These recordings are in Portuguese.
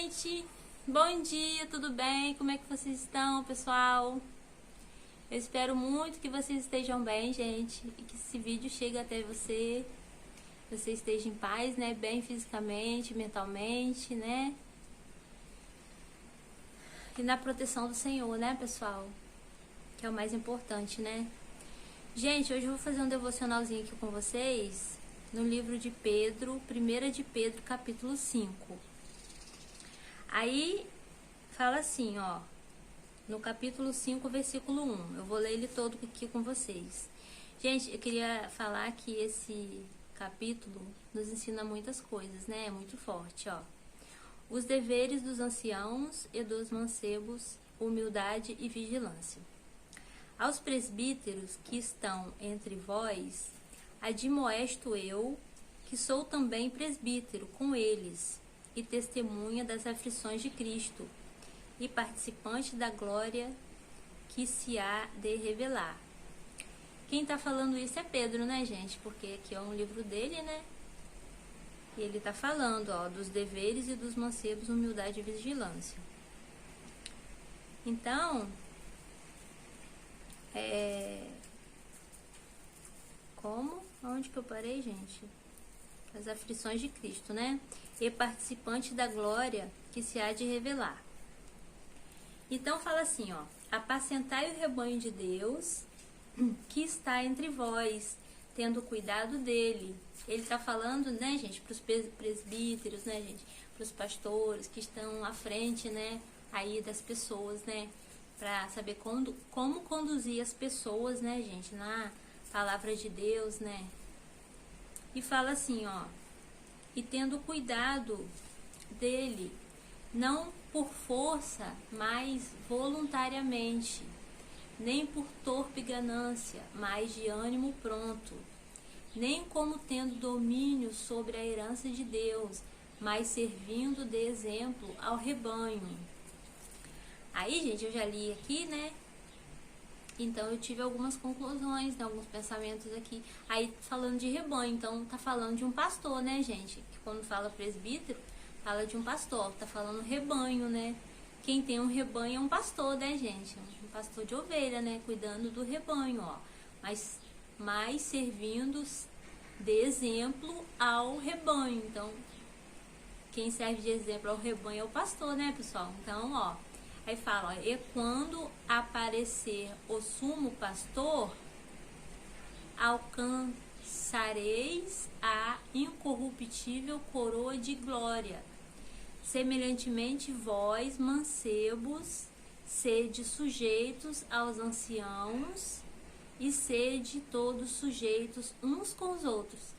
gente! Bom dia, tudo bem? Como é que vocês estão, pessoal? Eu espero muito que vocês estejam bem, gente, e que esse vídeo chegue até você esteja em paz, né? Bem fisicamente, mentalmente, né? E na proteção do Senhor, né, pessoal? Que é o mais importante, né? Gente, hoje eu vou fazer um devocionalzinho aqui com vocês no livro de Pedro, 1 de Pedro, capítulo 5. Aí fala assim, ó, no capítulo 5, versículo 1. Eu vou ler ele todo aqui com vocês. Gente, eu queria falar que esse capítulo nos ensina muitas coisas, né? É muito forte, ó. Os deveres dos anciãos e dos mancebos, humildade e vigilância. Aos presbíteros que estão entre vós, admoesto eu, que sou também presbítero com eles, e testemunha das aflições de Cristo, e participante da glória que se há de revelar. Quem tá falando isso é Pedro, né, gente? Porque aqui é um livro dele, né? E ele tá falando, ó, dos deveres e dos mancebos, humildade e vigilância. Então, onde que eu parei, gente? As aflições de Cristo, né? E participante da glória que se há de revelar. Então fala assim, ó: apacentai o rebanho de Deus que está entre vós, tendo cuidado dele. Ele tá falando, né, gente, para os presbíteros, né, gente, para os pastores que estão à frente, né, aí das pessoas, né, para saber como conduzir as pessoas, né, gente, na palavra de Deus, né. E fala assim, ó: e tendo cuidado dele, não por força, mas voluntariamente, nem por torpe ganância, mas de ânimo pronto, nem como tendo domínio sobre a herança de Deus, mas servindo de exemplo ao rebanho. Aí, gente, eu já li aqui, né? Então eu tive algumas conclusões, né, alguns pensamentos aqui. Aí falando de rebanho, então tá falando de um pastor, né, gente? Que quando fala presbítero, fala de um pastor, tá falando rebanho, né? Quem tem um rebanho é um pastor, né, gente? Um pastor de ovelha, né? Cuidando do rebanho, ó. Mas servindo de exemplo ao rebanho. Então, quem serve de exemplo ao rebanho é o pastor, né, pessoal? Então, ó. Aí fala, ó: e quando aparecer o sumo pastor, alcançareis a incorruptível coroa de glória. Semelhantemente, vós, mancebos, sede sujeitos aos anciãos e sede todos sujeitos uns com os outros.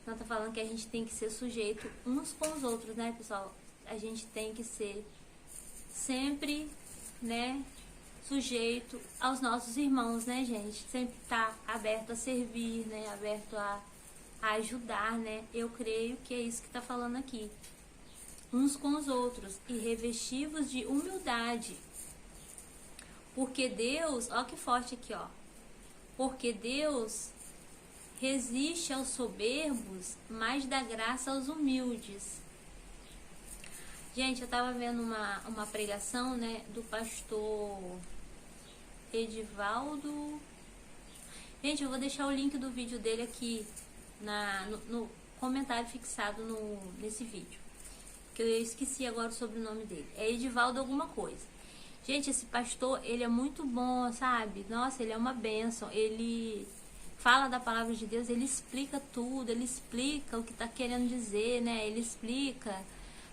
Então tá falando que a gente tem que ser sujeito uns com os outros, né, pessoal? A gente tem que ser sempre, né, sujeito aos nossos irmãos, né, gente? Sempre tá aberto a servir, né, aberto a ajudar, né? Eu creio que é isso que tá falando aqui. Uns com os outros e revestivos de humildade. Porque Deus, ó que forte aqui, ó. Porque Deus resiste aos soberbos, mas dá graça aos humildes. Gente, eu tava vendo uma pregação, né, do pastor Edivaldo. Gente, eu vou deixar o link do vídeo dele aqui no comentário fixado nesse vídeo. Que eu esqueci agora o sobrenome dele. É Edivaldo alguma coisa. Gente, esse pastor, ele é muito bom, sabe? Nossa, ele é uma bênção. Ele fala da palavra de Deus, ele explica tudo, ele explica o que tá querendo dizer, né? Ele explica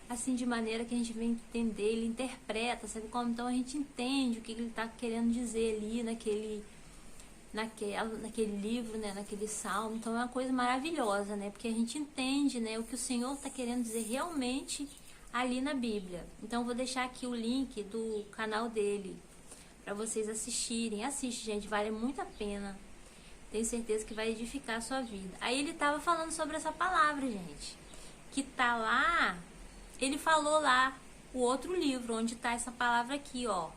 assim, de maneira que a gente vem entender, ele interpreta, sabe como? Então a gente entende o que ele tá querendo dizer ali naquele livro, né, naquele salmo. Então é uma coisa maravilhosa, né, porque a gente entende, né, o que o Senhor tá querendo dizer realmente ali na Bíblia. Então eu vou deixar aqui o link do canal dele para vocês assistirem. Assiste, gente, vale muito a pena. Tenho certeza que vai edificar a sua vida. Aí ele tava falando sobre essa palavra, gente, que tá lá. Ele falou lá o outro livro, onde está essa palavra aqui, ó.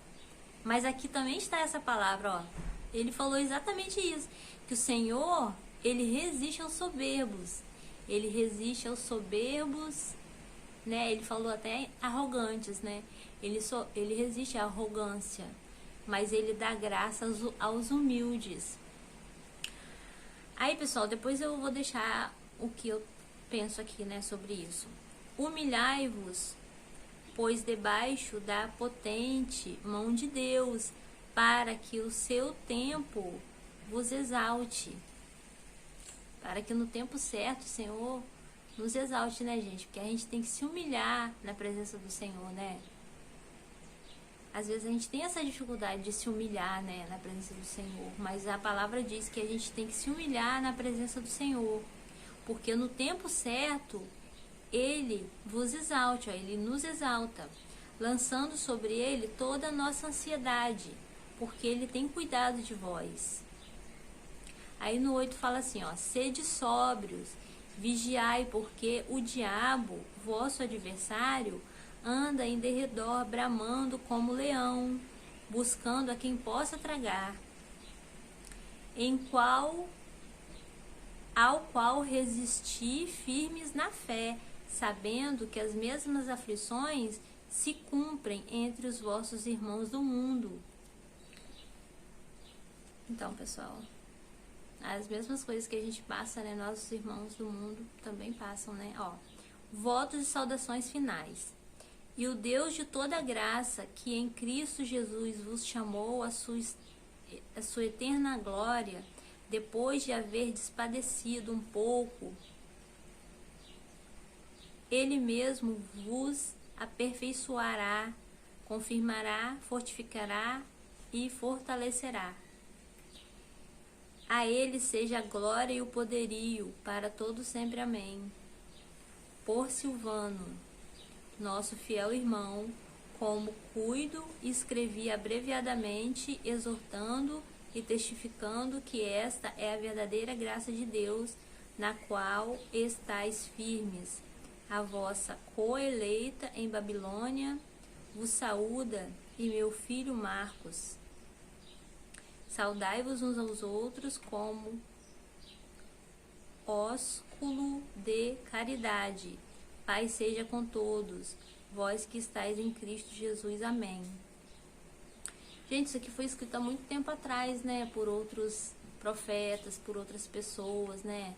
Mas aqui também está essa palavra, ó. Ele falou exatamente isso. Que o Senhor, ele resiste aos soberbos. Ele resiste aos soberbos né? Ele falou até arrogantes, né? Ele resiste à arrogância, mas ele dá graça aos humildes. Aí, pessoal, depois eu vou deixar o que eu penso aqui, né, sobre isso. Humilhai-vos, pois debaixo da potente mão de Deus, para que o seu tempo vos exalte. Para que no tempo certo o Senhor nos exalte, né, gente? Porque a gente tem que se humilhar na presença do Senhor, né? Às vezes a gente tem essa dificuldade de se humilhar, né, na presença do Senhor. Mas a palavra diz que a gente tem que se humilhar na presença do Senhor. Porque no tempo certo, Ele vos exalte, ó, Ele nos exalta. Lançando sobre Ele toda a nossa ansiedade. Porque Ele tem cuidado de vós. Aí no 8 fala assim, ó, sede sóbrios, vigiai, porque o diabo, vosso adversário, anda em derredor, bramando como leão, buscando a quem possa tragar, ao qual resisti firmes na fé, sabendo que as mesmas aflições se cumprem entre os vossos irmãos do mundo. Então, pessoal, as mesmas coisas que a gente passa, né, nossos irmãos do mundo também passam, né? Ó, votos e saudações finais. E o Deus de toda graça, que em Cristo Jesus vos chamou à sua eterna glória, depois de haver despadecido um pouco, Ele mesmo vos aperfeiçoará, confirmará, fortificará e fortalecerá. A Ele seja a glória e o poderio para todo sempre. Amém. Por Silvano, nosso fiel irmão, como cuido, escrevi abreviadamente, exortando e testificando que esta é a verdadeira graça de Deus, na qual estáis firmes. A vossa coeleita em Babilônia vos saúda, e meu filho Marcos. Saudai-vos uns aos outros como ósculo de caridade. Paz seja com todos, vós que estáis em Cristo Jesus. Amém. Gente, isso aqui foi escrito há muito tempo atrás, né? Por outros profetas, por outras pessoas, né?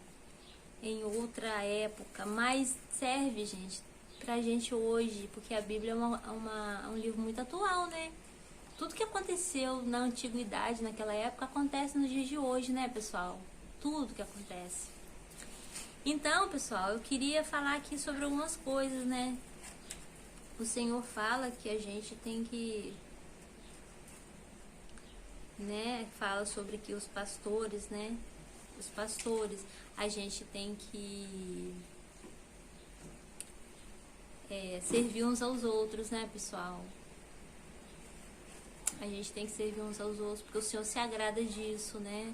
Em outra época. Mas serve, gente, pra gente hoje, porque a Bíblia é um livro muito atual, né? Tudo que aconteceu na antiguidade, naquela época, acontece nos dias de hoje, né, pessoal? Tudo que acontece. Então, pessoal, eu queria falar aqui sobre algumas coisas, né? O Senhor fala que a gente tem que, né? Fala sobre que os pastores, né? Os pastores, a gente tem que servir uns aos outros, né, pessoal? A gente tem que servir uns aos outros, porque o Senhor se agrada disso, né?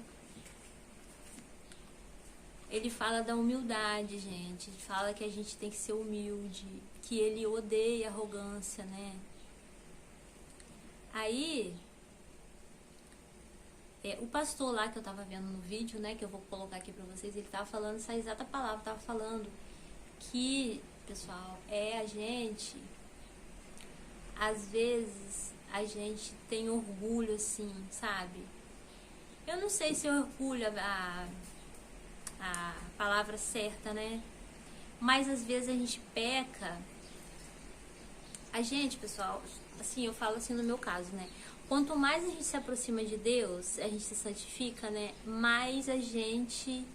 Ele fala da humildade, gente. Ele fala que a gente tem que ser humilde, que Ele odeia a arrogância, né? Aí, o pastor lá que eu tava vendo no vídeo, né, que eu vou colocar aqui pra vocês, ele tava falando essa exata palavra, tava falando que, pessoal, a gente, às vezes, a gente tem orgulho, assim, sabe? Eu não sei se orgulho a palavra certa, né? Mas às vezes a gente peca. A gente, pessoal, assim, eu falo assim no meu caso, né? Quanto mais a gente se aproxima de Deus, a gente se santifica, né? Mais a gente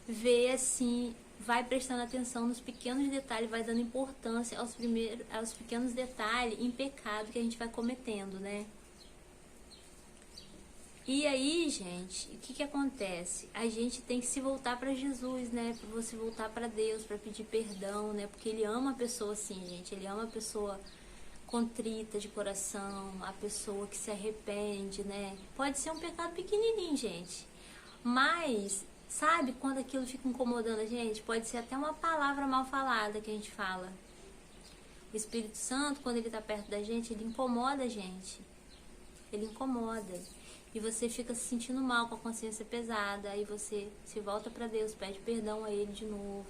vê, assim, vai prestando atenção nos pequenos detalhes, vai dando importância aos pequenos detalhes em pecado que a gente vai cometendo, né? E aí, gente, o que acontece? A gente tem que se voltar para Jesus, né? Para você voltar para Deus, para pedir perdão, né? Porque Ele ama a pessoa assim, gente. Ele ama a pessoa contrita de coração, a pessoa que se arrepende, né? Pode ser um pecado pequenininho, gente. Mas, sabe, quando aquilo fica incomodando a gente, pode ser até uma palavra mal falada que a gente fala. O Espírito Santo, quando ele tá perto da gente, ele incomoda a gente. Ele incomoda. E você fica se sentindo mal, com a consciência pesada. Aí você se volta para Deus, pede perdão a Ele de novo.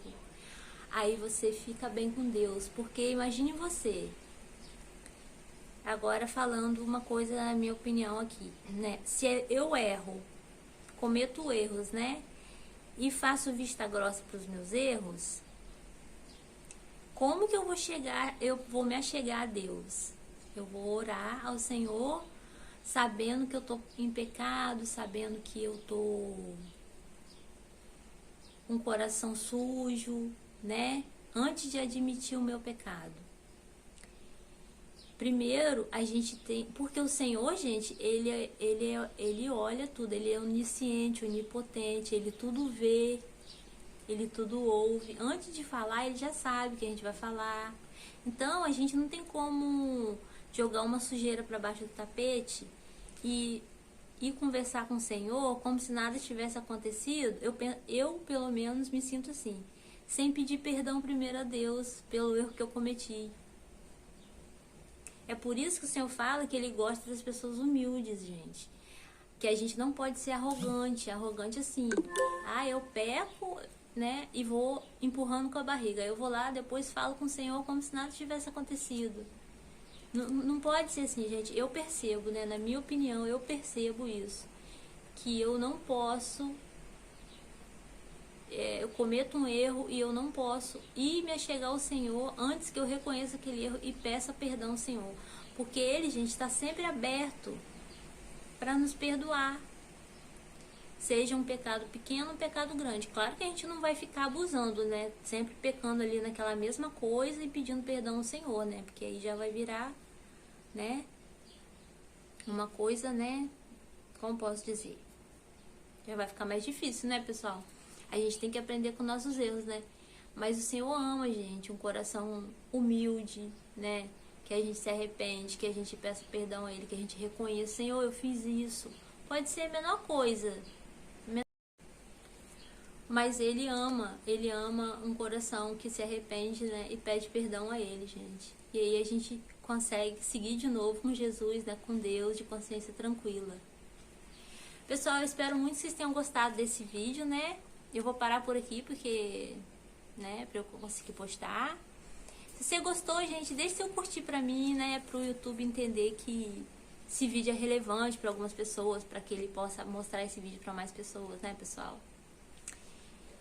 aí você fica bem com Deus. Porque imagine você, agora falando uma coisa na minha opinião aqui, né? Se eu erro, cometo erros, né? E faço vista grossa para os meus erros, como que eu vou me achegar a Deus? Eu vou orar ao Senhor sabendo que eu tô em pecado, sabendo que eu tô com o coração sujo, né? Antes de admitir o meu pecado. Primeiro, a gente tem... Porque o Senhor, gente, ele olha tudo. Ele é onisciente, onipotente, ele tudo vê, ele tudo ouve. Antes de falar, ele já sabe o que a gente vai falar. Então, a gente não tem como jogar uma sujeira para baixo do tapete e conversar com o Senhor como se nada tivesse acontecido. Eu, pelo menos, me sinto assim. Sem pedir perdão primeiro a Deus pelo erro que eu cometi. É por isso que o Senhor fala que Ele gosta das pessoas humildes, gente. Que a gente não pode ser arrogante. Arrogante assim. Ah, eu peco, né? E vou empurrando com a barriga. Eu vou lá, depois falo com o Senhor como se nada tivesse acontecido. Não pode ser assim, gente. Eu percebo, né? Na minha opinião, eu percebo isso. Que eu não posso... eu cometo um erro e eu não posso ir me achegar ao Senhor antes que eu reconheça aquele erro e peça perdão ao Senhor. Porque Ele, gente, está sempre aberto para nos perdoar. Seja um pecado pequeno ou um pecado grande. Claro que a gente não vai ficar abusando, né? Sempre pecando ali naquela mesma coisa e pedindo perdão ao Senhor, né? Porque aí já vai virar, né? Uma coisa, né? Como posso dizer? Já vai ficar mais difícil, né, pessoal? A gente tem que aprender com nossos erros, né? Mas o Senhor ama, gente, um coração humilde, né? Que a gente se arrepende, que a gente peça perdão a Ele, que a gente reconheça, Senhor, eu fiz isso. Pode ser a menor coisa, mas Ele ama um coração que se arrepende, né? E pede perdão a Ele, gente. E aí a gente consegue seguir de novo com Jesus, né? Com Deus, de consciência tranquila. Pessoal, eu espero muito que vocês tenham gostado desse vídeo, né? Eu vou parar por aqui porque, né, pra eu conseguir postar. Se você gostou, gente, deixe seu curtir pra mim, né, pro YouTube entender que esse vídeo é relevante pra algumas pessoas, pra que ele possa mostrar esse vídeo pra mais pessoas, né, pessoal?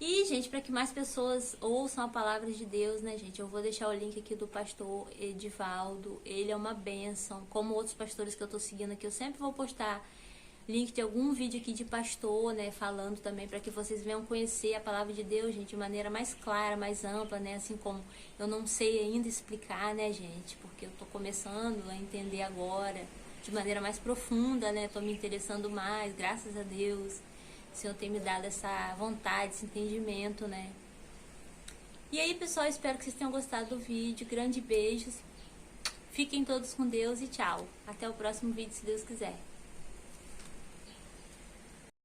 E, gente, pra que mais pessoas ouçam a palavra de Deus, né, gente, eu vou deixar o link aqui do pastor Edivaldo. Ele é uma bênção, como outros pastores que eu tô seguindo aqui, eu sempre vou postar link de algum vídeo aqui de pastor, né, falando também para que vocês venham conhecer a palavra de Deus, gente, de maneira mais clara, mais ampla, né, assim como eu não sei ainda explicar, né, gente, porque eu tô começando a entender agora, de maneira mais profunda, né, tô me interessando mais, graças a Deus, o Senhor tem me dado essa vontade, esse entendimento, né. E aí, pessoal, espero que vocês tenham gostado do vídeo, grande beijos, fiquem todos com Deus e tchau, até o próximo vídeo, se Deus quiser.